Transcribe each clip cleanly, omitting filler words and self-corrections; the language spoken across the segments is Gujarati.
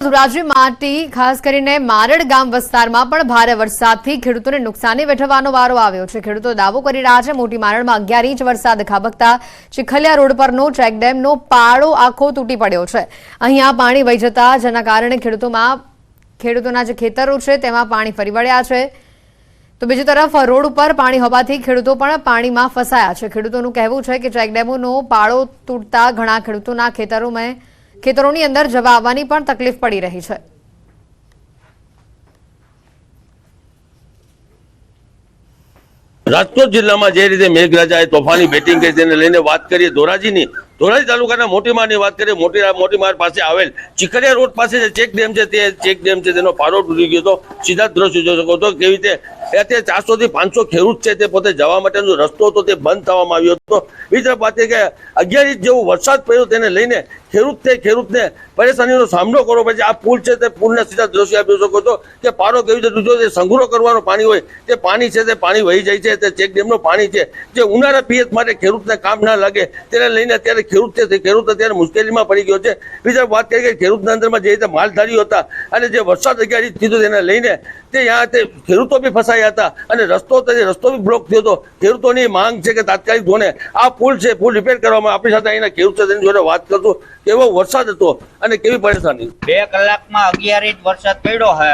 ધોરાજી માટી ખાસ કરીને મારડ ગામ વિસ્તારમાં પણ ભારે વરસાદથી ખેડૂતોને નુકસાની વેઠવાનો વારો આવ્યો છે। ખેડૂતો દાવો કરી રહ્યા છે મોટી મારડમાં 11 ઇંચ વરસાદ ખાબકતા ચીખલિયા રોડ પરનો ચેકડેમનો પાળો આખો તૂટી પડ્યો છે। અહીંયા પાણી વહી જતા જેના કારણે ખેડૂતોના જે ખેતરો છે તેમાં પાણી ફરી વળ્યા છે। તો બીજી તરફ રોડ ઉપર પાણી હોવાથી ખેડૂતો પણ પાણીમાં ફસાયા છે। ખેડૂતોનું કહેવું છે કે ચેકડેમનો પાળો તૂટતા ઘણા ખેડૂતોના ખેતરોની અંદર જવા આવવાની પણ તકલીફ પડી રહી છે। રાજકોટ જિલ્લામાં જે રીતે મેઘરાજાએ તોફાની બેટિંગ કરી તેને લઈને વાત કરીએ ધોરાજી તાલુકાના મોટીમારની વાત કરીએ મોટીમાર પાસે આવેલ ચીખલિયા રોડ પાસે જે ચેક ડેમ છે તે ચેક ડેમ છે તેનો પાળો તૂટી ગયો હતો। સીધા દ્રશ્યો જોઈ શકો છો કેવી રીતે અત્યારે 400 થી 500 ખેડૂત છે તે પોતે જવા માટેનો રસ્તો હતો તે બંધ થવામાં આવ્યો હતો। બીજી તરફ વાત કે 11 ઇંચ જેવો વરસાદ પડ્યો તેને લઈને ખેડૂતને પરેશાનીનો સામનો કરવો પડે છે। આ પુલ છે તે પુલના સીધા દ્રશ્યો આપી શકો છો કે પારો કેવી રીતે તૂટ્યો, તે સંગ્રહ કરવાનું પાણી હોય તે પાણી છે તે પાણી વહી જાય છે। તે ચેક ડેમનું પાણી છે જે ઉનાળા પિયત માટે ખેડૂતને કામ ના લાગે તેને લઈને અત્યારે ખેડૂત અત્યારે મુશ્કેલીમાં પડી ગયો છે। બીજી વાત કરીએ કે ખેડૂતના અંદરમાં જે રીતે માલધારીઓ હતા અને જે વરસાદ 11 ઇંચ થયો તેને લઈને તે ખેડૂતો બી ફસાયા હતા અને રસ્તો બી બ્લોક થયો હતો। ખેડૂતોની માંગ છે કે તાત્કાલિક ધોરણે આ પુલ છે પુલ રિપેર કરવામાં। આપણી સાથે અહીંના ખેડૂત છે તેની જોડે વાત કરશું કેવો વરસાદ હતો અને કેવી પરેશાની। 2 કલાકમાં 11 ઇંચ વરસાદ પડ્યો છે।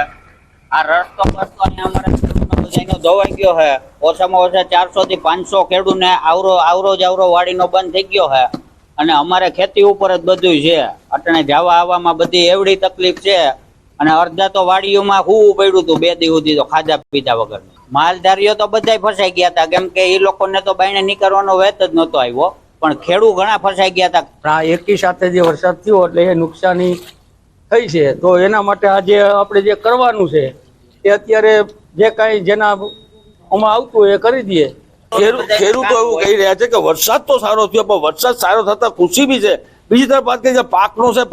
આ રસ્તો અમારે ખેડૂતનો ધોવાઈ ગયો છે। ઓછામાં ઓછા 400 થી 500 ખેડૂતને આવરો વાડીનો બંધ થઈ ગયો છે અને અમારે ખેતી ઉપર જ બધું છે। અટણે જવા આવવામાં બધી એવડી તકલીફ છે અને અડધા તો વાડીઓમાં હું પડ્યું હતું 2 દિવસ સુધી તો ખાધા પીધા વગર। માલધારીઓ તો બધાય ફસાઈ ગયા હતા કેમ કે એ લોકોને તો બાયણે નીકળવાનો વેત જ નહોતો આવ્યો, પણ ખેડૂત ઘણા ફસાઈ ગયા હતા। એકી સાથે જે વરસાદ થયો એટલે એ નુકસાની થઈ છે, તો એના માટે આજે આપણે જે કરવાનું છે એ અત્યારે જે કાંઈ જેના આમાં આવતું એ કરી દઈએ। ખેડૂતો એવું કહી રહ્યા છે કે વરસાદ તો સારો થયો પણ વરસાદ સારો થતા ખુશી બી છે। બીજી તરફ વાત કરીએ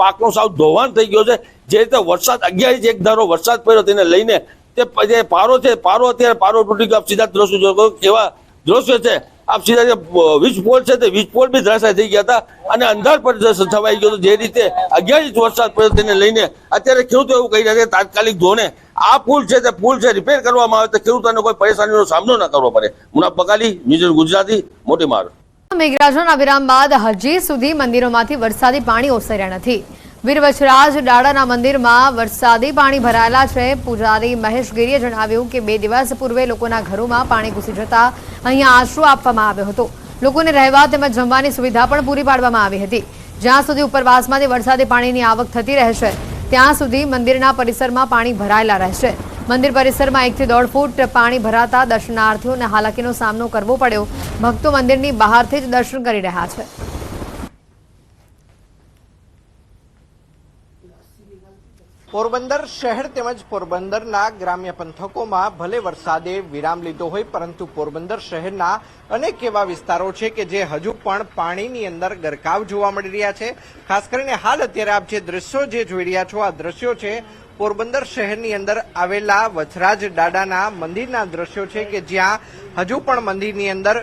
પાકનો સાવ ધોવાણ થઈ ગયો છે। જે રીતે વરસાદ 11 ઇંચ એક ધારો વરસાદ પડ્યો તેને લઈને તે જે પારો તૂટી ગયો। સીધા દ્રશ્યો જોયો કેવા દ્રશ્યો છે। આપ સીધા જે વીજ પોલ છે તે વીજ પોલ બી ધરાશાય થઈ ગયા હતા અને અંધાર પર છવાઈ ગયો હતો। જે રીતે 11 ઇંચ વરસાદ પડ્યો તેને લઈને અત્યારે ખેડૂતો એવું કહી રહ્યા છે તાત્કાલિક ધોરણે આ પુલ છે રિપેર કરવામાં આવે તો ખેડૂતોને કોઈ પરેશાનીનો સામનો ન કરવો પડે। મુનાફ બકાલી, ન્યૂઝ ગુજરાતી, મોટીમાર। મેઘરાજાના વિરામ બાદ હજી સુધી મંદિરોમાંથી વરસાદી પાણી ઓસર્યા નથી। વીર વછરાજ દાડાના મંદિરમાં વરસાદી પાણી ભરાયેલા છે। પૂજારી મહેશ ગીરીએ જણાવ્યું કે 2 દિવસ પૂર્વે લોકોના ઘરોમાં પાણી ઘૂસી જતા અહીંયા આશરો આપવામાં આવ્યો હતો। લોકોને રહેવા તેમજ જમવાની સુવિધા પણ પૂરી પાડવામાં આવી હતી। જ્યાં સુધી ઉપરવાસમાંથી વરસાદી પાણીની આવક થતી રહેશે ત્યાં સુધી મંદિરના પરિસરમાં પાણી ભરાયેલા રહેશે। મંદિર પરિસરમાં 1 થી 1.5 ફૂટ પાણી ભરાતા દર્શનાર્થીઓને હાલાકીનો સામનો કરવો પડ્યો। ભક્તો મંદિરની બહારથી જ દર્શન કરી રહ્યા છે। પોરબંદર શહેર તેમજ પોરબંદરના ગ્રામ્ય પંથકોમાં ભલે વરસાદે વિરામ લીધો હોય પરંતુ પોરબંદર શહેરના અનેક એવા વિસ્તારો છે કે જે હજુ પણ પાણીની અંદર ગરકાવ જોવા મળી રહ્યા છે। ખાસ કરીને હાલ અત્યારે આપ જે દ્રશ્યો જોઈ રહ્યા છો આ દ્રશ્યો છે પોરબંદર શહેરની અંદર આવેલા વછરાજ દાદાના મંદિરના દ્રશ્યો છે કે જ્યાં હજુ પણ મંદિરની અંદર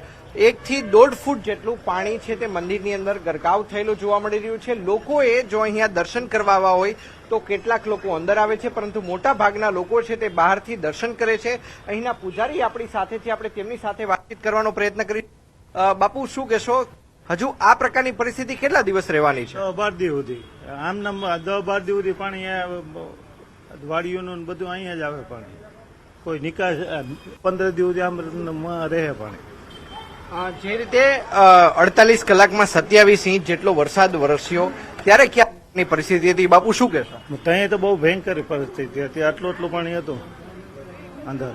1 થી 1.5 ફૂટ જેટલું પાણી છે તે મંદિરની અંદર ગરકાવ થયેલું જોવા મળી રહ્યું છે। લોકોએ જો અહીંયા દર્શન કરવા આવ્યા હોય તો કેટલાક લોકો અંદર આવે છે પરંતુ મોટા ભાગના લોકો છે તે બહારથી દર્શન કરે છે। અહીંના પૂજારી આપણી સાથે છે, આપણે તેમની સાથે વાતચીત કરવાનો પ્રયત્ન કરી। બાપુ શું કહેશો, હજુ આ પ્રકારની પરિસ્થિતિ કેટલા દિવસ રહેવાની છે? 12 દિવસ સુધી આમ 10-12 દિવસ સુધી પાણી વાડીઓનું બધું અહીંયા જ આવે પાણી, કોઈ નિકાસ 15 દિવસ આમ રહે પાણી। જે રીતે 48 કલાકમાં 27 ઇંચ જેટલો વરસાદ વરસ્યો ત્યારે ક્યાંની પરિસ્થિતિ હતી બાપુ શું કહેશો? ત્યાં તો બહુ ભયંકર પરિસ્થિતિ હતી। આટલું પાણી હતું અંદર,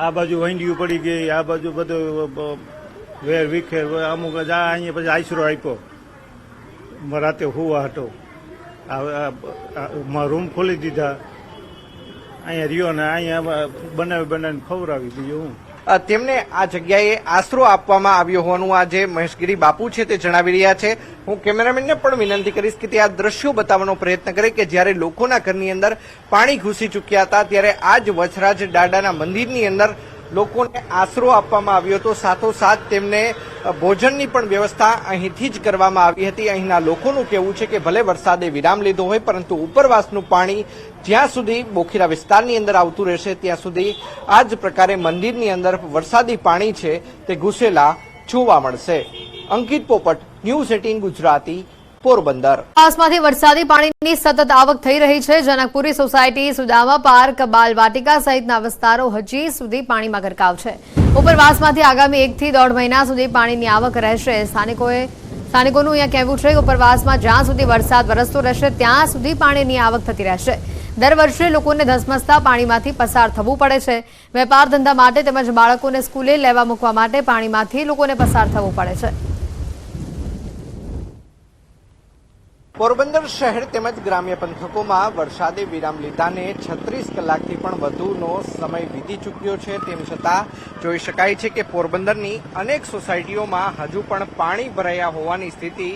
આ બાજુ વંડિયું પડી ગઈ, આ બાજુ બધું વેર વિખેર અમુક અહીંયા પછી આશરો આપ્યો રાતે હુવા હતો, રૂમ ખોલી દીધા, અહીંયા રહ્યો ને અહીંયા બનાવીને ખવડાવી બીજું હું। તેમને આ જગ્યાએ આશરો આપવામાં આવ્યો હોવાનું આ જે મહેશગીરી બાપુ છે તે જણાવી રહ્યા છે। હું કેમેરામેનને પણ વિનંતી કરીશ કે તે આ દ્રશ્યો બતાવવાનો પ્રયત્ન કરે કે જ્યારે લોકોના ઘરની અંદર પાણી ઘૂસી ચૂક્યા હતા ત્યારે આ જ વછરાજ દાદાના મંદિરની અંદર લોકોને આશરો આપવામાં આવ્યો હતો, સાથોસાથ તેમને ભોજનની પણ વ્યવસ્થા અહીંથી જ કરવામાં આવી હતી. અહીંના લોકોનું કહેવું છે કે ભલે વરસાદે વિરામ લીધો હોય, પરંતુ ઉપરવાસનું પાણી જ્યાં સુધી બોખીરા વિસ્તારની અંદર આવતું રહેશે ત્યાં સુધી આ જ પ્રકારે મંદિરની અંદર વરસાદી પાણી છે તે ઘૂસેલા જોવા મળશે. અંકિત પોપટ, ન્યૂઝ 18 ગુજરાતી, પોરબંદર. આસમાંથી વરસાદી પાણીની સતત આવક થઈ રહી છે. જનકપુરી સોસાયટી, સુદામા પાર્ક, બાલવાટિકા સહિતના વિસ્તારો હજી સુધી પાણીમાં ગરકાવ છે. ઉપરવાસમાંથી આગામી 1 થી 1.5 મહિના સુધી પાણીની આવક રહેશે. સ્થાનિકોનું અહીંયા કહેવું છે કે ઉપરવાસમાં જ્યાં સુધી વરસાદ વરસતો રહેશે ત્યાં સુધી પાણીની આવક થતી રહેશે. દર વર્ષે લોકોને ધસમસતા પાણીમાંથી પસાર થવું પડે છે. વેપાર ધંધા માટે તેમજ બાળકોને સ્કૂલે લેવા મૂકવા માટે પાણીમાંથી લોકોને પસાર થવું પડે છે. પોરબંદર શહેર તેમજ ગ્રામ્ય પંથકોમાં વરસાદે વિરામ લીધાને 36 કલાકથી પણ વધુનો સમય વીતી ચૂક્યો છે. તેમ છતાં જોઈ શકાય છે કે પોરબંદરની અનેક સોસાયટીઓમાં હજુ પણ પાણી ભરાયા હોવાની સ્થિતિ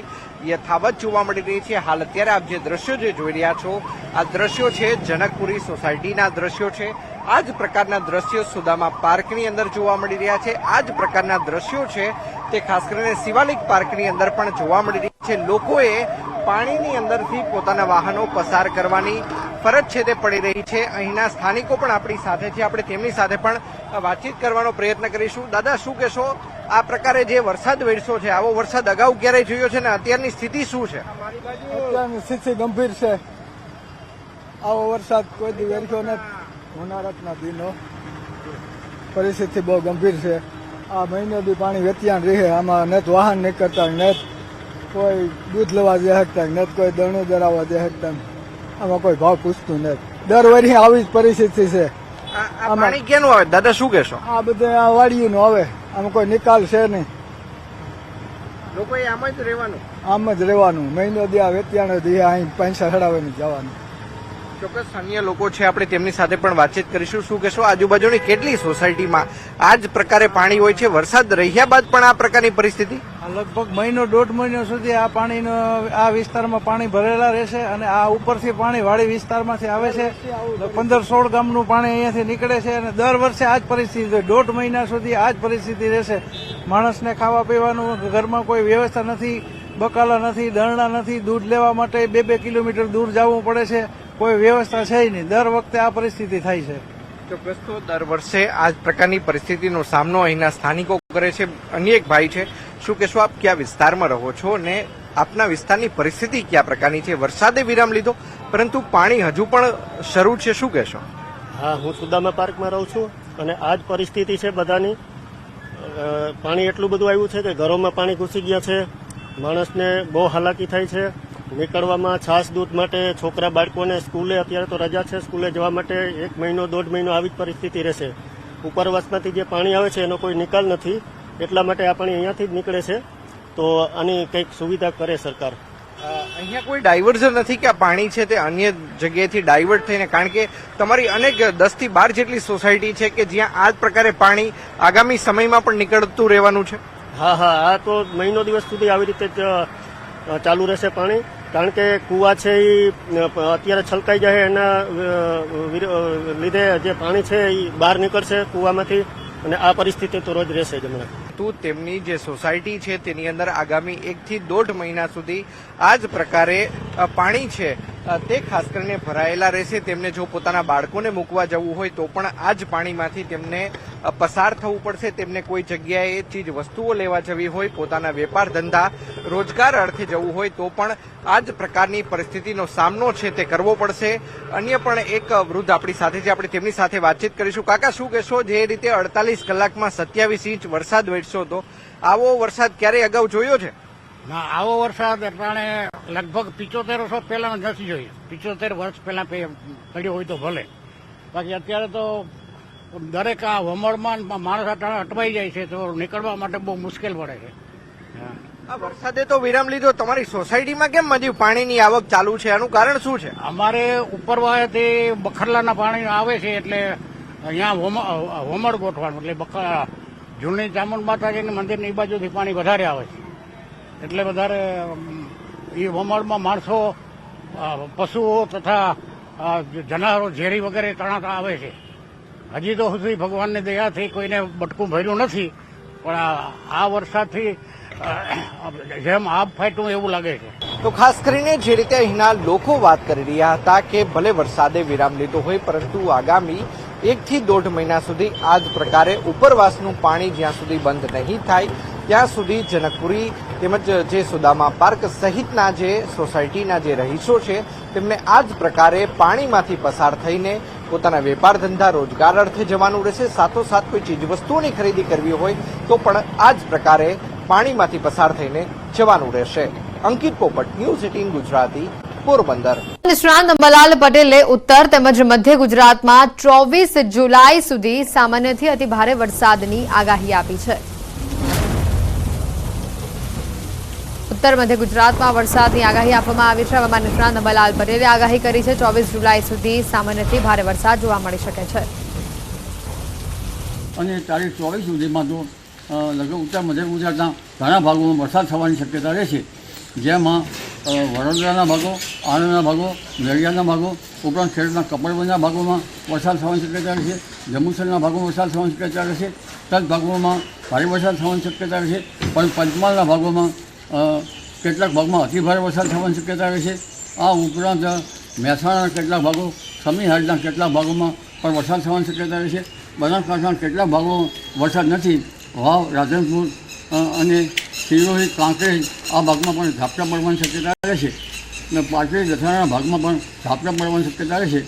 યથાવત જોવા મળી રહી છે. હાલ અત્યારે આપ જે દ્રશ્યો જે જોઈ રહ્યા છો, આ દ્રશ્યો છે જનકપુરી સોસાયટીના દ્રશ્યો છે. આ જ પ્રકારના દ્રશ્યો સુદામા પાર્કની અંદર જોવા મળી રહ્યા છે. આ જ પ્રકારના દ્રશ્યો છે તે ખાસ કરીને શિવાલિક પાર્કની અંદર પણ જોવા મળી રહ્યા છે. લોકોએ પાણીની અંદરથી પોતાના વાહનો પસાર કરવાની ફરજ છે તે પડી રહી છે. અહીંના સ્થાનિકો પણ આપણી સાથે છે, આપણે તેમની સાથે પણ વાતચીત કરવાનો પ્રયત્ન કરીશું. દાદા, શું કહેશો, આ પ્રકારે જે વરસાદ વરસ્યો છે, આવો વરસાદ અગાઉ ક્યારેય જોયો છે ને અત્યારની સ્થિતિ શું છે? અત્યારની સ્થિતિ ગંભીર છે. આવો વરસાદ કોઈ દી વરસ્યો નથી. ઉનાળાના દિનો પરિસ્થિતિ બહુ ગંભીર છે. આ મહિને બી પાણી વેતિયાણ રહે. આમાં નેત વાહન નીકળતા, નેત કોઈ દૂધ લેવા જઈ શકતા, નેત કોઈ દણું દરાવવા જઈ શકતા. આમાં કોઈ ભાવ પૂછતું નથી. દર વર્ષે આવી જ પરિસ્થિતિ છે. આ પાણી ક્યાંનું આવે દાદા, શું કહેશો? આ બધું આ વાડીઓનું આવે. આમાં કોઈ નિકાલ છે નહીં. લોકોએ આમ જ રહેવાનું, આમ જ રહેવાનું. મહિનો દી આ વેતિયાણ દી અહીં પૈસા ચડાવીને જવાનું. ચોક્કસ અન્ય લોકો છે, આપણે તેમની સાથે પણ વાતચીત કરીશું. શું કહેશો, આજુબાજુની કેટલી સોસાયટીમાં આ જ પ્રકારે પાણી હોય છે? વરસાદ રહ્યા બાદ પણ આ પ્રકારની પરિસ્થિતિ? લગભગ મહિનો 1.5 મહિનો સુધી આ પાણીનો આ વિસ્તારમાં પાણી ભરેલા રહેશે અને આ ઉપરથી પાણી વાડી વિસ્તારમાંથી આવે છે. 15-16 ગામનું પાણી અહીંયાથી નીકળે છે અને દર વર્ષે આ જ પરિસ્થિતિ 1.5 મહિના સુધી આ જ પરિસ્થિતિ રહેશે. માણસને ખાવા પીવાનું, ઘરમાં કોઈ વ્યવસ્થા નથી, બકાલા નથી, દળણા નથી, દૂધ લેવા માટે 2-2 કિલોમીટર દૂર જવું પડે છે. કોઈ વ્યવસ્થા છે નહીં. દર વખતે આ પરિસ્થિતિ થાય છે. ચોક્કસ તો દર વર્ષે આ જ પ્રકારની પરિસ્થિતિનો સામનો અહીંના સ્થાનિકો કરે છે. અન્ય એક ભાઈ છે, શું કહેશો, આપ કયા વિસ્તારમાં રહો છો અને આપના વિસ્તારની પરિસ્થિતિ કયા પ્રકારની છે? વરસાદે વિરામ લીધો પરંતુ પાણી હજુ પણ શરૂ છે, શું કહેશો? હા, હું સુદામા પાર્કમાં રહું છું અને આ જ પરિસ્થિતિ છે બધાની. પાણી એટલું બધું આવ્યું છે કે ઘરોમાં પાણી ઘૂસી ગયા છે. માણસને બહુ હાલાકી થાય છે નીકળવામાં. છાસ દૂધ માટે છોકરા બાળકોને સ્કૂલે, અત્યારે તો રજા છે, સ્કૂલે જવા માટે 1 મહિનો 1.5 મહિનો આવી જ પરિસ્થિતિ રહેશે. ઉપરવાસમાંથી જે પાણી આવે છે એનો કોઈ નિકાલ નથી, એટલા માટે આ પાણી અહીંયાથી જ નીકળે છે. તો આની કંઈક સુવિધા કરે સરકાર. અહીંયા કોઈ ડાયવર્ઝન નથી કે આ પાણી છે તે અન્ય જગ્યાએથી ડાયવર્ટ થઈને? કારણ કે તમારી અનેક 10 થી 12 જેટલી સોસાયટી છે કે જ્યાં આ જ પ્રકારે પાણી આગામી સમયમાં પણ નીકળતું રહેવાનું છે. હા, આ તો મહિનો દિવસ સુધી આવી રીતે જ ચાલુ રહેશે પાણી. કારણ કે કુવા છે એ અત્યારે છલકાઈ જાય, એના લીધે જે પાણી છે એ બહાર નીકળશે કુવામાંથી અને આ પરિસ્થિતિ તો રોજ રહેશે જ હમણાં. તેમની જે સોસાયટી છે તેની અંદર આગામી 1 થી 1.5 મહિના સુધી આ જ પ્રકારે પાણી છે તે ખાસ કરીને ભરાયેલા રહેશે. તેમને જો પોતાના બાળકોને મૂકવા જવું હોય તો પણ આ જ પાણીમાંથી તેમને પસાર થવું પડશે. તેમને કોઈ જગ્યાએ ચીજ વસ્તુઓ લેવા જવી હોય, પોતાના વેપાર ધંધા રોજગાર અર્થે જવું હોય તો પણ આ જ પ્રકારની પરિસ્થિતિનો સામનો છે તે કરવો પડશે. અન્ય પણ એક વૃદ્ધ આપણી સાથે છે, આપણે તેમની સાથે વાતચીત કરીશું. કાકા, શું કહેશો, જે રીતે 48 કલાકમાં 27 ઇંચ વરસાદ વરસ્યો હતો, આવો વરસાદ ક્યારેય અગાઉ જોયો છે? ના, આવો વરસાદ અટાણે લગભગ 75 વર્ષ પહેલા નથી જોયો. 75 વર્ષ પહેલા પડ્યો હોય તો ભલે, બાકી અત્યારે તો દરેક આ વમળમાં માણસ અટાણે અટવાઈ જાય છે તો નીકળવા માટે બહુ મુશ્કેલ પડે છે. આ વરસાદે તો વિરામ લીધો, તમારી સોસાયટીમાં કેમ હજી પાણીની આવક ચાલુ છે? આનું કારણ શું છે? અમારે ઉપરવાસથી બખરલાના પાણી આવે છે એટલે અહીંયા વમળ ગોઠવાનું, એટલે જૂની ચામુંડ માતાજીના મંદિરની એ બાજુથી પાણી વધારે આવે છે. એટલે વધારે એ વમળમાં માણસો, પશુઓ તથા જનાવરો ઝેરી વગેરે તણાતા આવે છે. હજી તો સુધી ભગવાનની દયાથી કોઈને બટકું ભર્યું નથી, પણ આ વરસાદથી જેમ આબ ફાટ્યું એવું લાગે છે. તો ખાસ કરીને જે રીતે અહીંના લોકો વાત કરી રહ્યા હતા કે ભલે વરસાદે વિરામ લીધો હોય પરંતુ આગામી 1 થી 1.5 મહિના સુધી આ જ પ્રકારે ઉપરવાસનું પાણી જ્યાં સુધી બંધ નહીં થાય ત્યાં સુધી જનકપુરી તેમજ જે સુદામા પાર્ક સહિતના જે સોસાયટીના જે રહીશો છે તેમને આ જ પ્રકારે પાણીમાંથી પસાર થઈને પોતાના વેપાર ધંધા રોજગાર અર્થે જવાનું રહેશે. સાથોસાથ કોઈ ચીજવસ્તુઓની ખરીદી કરવી હોય તો પણ આ જ પ્રકારે પાણીમાંથી પસાર થઈને જવાનું રહેશે. અંકિત પોપટ, ન્યૂઝ 18 ગુજરાતી, પોરબંદર. નિષ્ણાંત અંબાલાલ પટેલે ઉત્તર તેમજ મધ્ય ગુજરાતમાં 24 જુલાઈ સુધી સામાન્યથી અતિ ભારે વરસાદની આગાહી આપી છે. ઉત્તર મધ્ય ગુજરાતમાં વરસાદની આગાહી આપવામાં આવી છે. હવામાન નિષ્ણાંત અંબાલાલ પટેલે આગાહી કરી છે 24 જુલાઈ સુધી સામાન્યથી ભારે વરસાદ જોવા મળી શકે છે. અને તારીખ 24 સુધીમાં તો લગભગ ઉત્તર મધ્ય ગુજરાતના ઘણા ભાગોમાં વરસાદ થવાની શક્યતા રહેશે, જેમાં વડોદરાના ભાગો, આણંદના ભાગો, નડિયાદના ભાગો ઉપરાંત ખેડૂતના કપડવંજના ભાગોમાં વરસાદ થવાની શક્યતા રહેશે. જંબુસરના ભાગોમાં વરસાદ થવાની શક્યતા રહેશે. તદ ભાગોમાં ભારે વરસાદ થવાની શક્યતા રહેશે, પણ પંચમહાલના ભાગોમાં કેટલાક ભાગમાં અતિભારે વરસાદ થવાની શક્યતા રહેશે. આ ઉપરાંત મહેસાણાના કેટલાક ભાગો, સમીહાડના કેટલાક ભાગોમાં પણ વરસાદ થવાની શક્યતા રહેશે. બનાસકાંઠાના કેટલાક ભાગોમાં વરસાદ નથી. વાવ, રાધનપુર અને સિરોહી, કાંકરેજ આ ભાગમાં પણ ઝાપટા પડવાની શક્યતા રહેશે. અને પાટડી, દસાણાના ભાગમાં પણ ઝાપટા પડવાની શક્યતા રહેશે.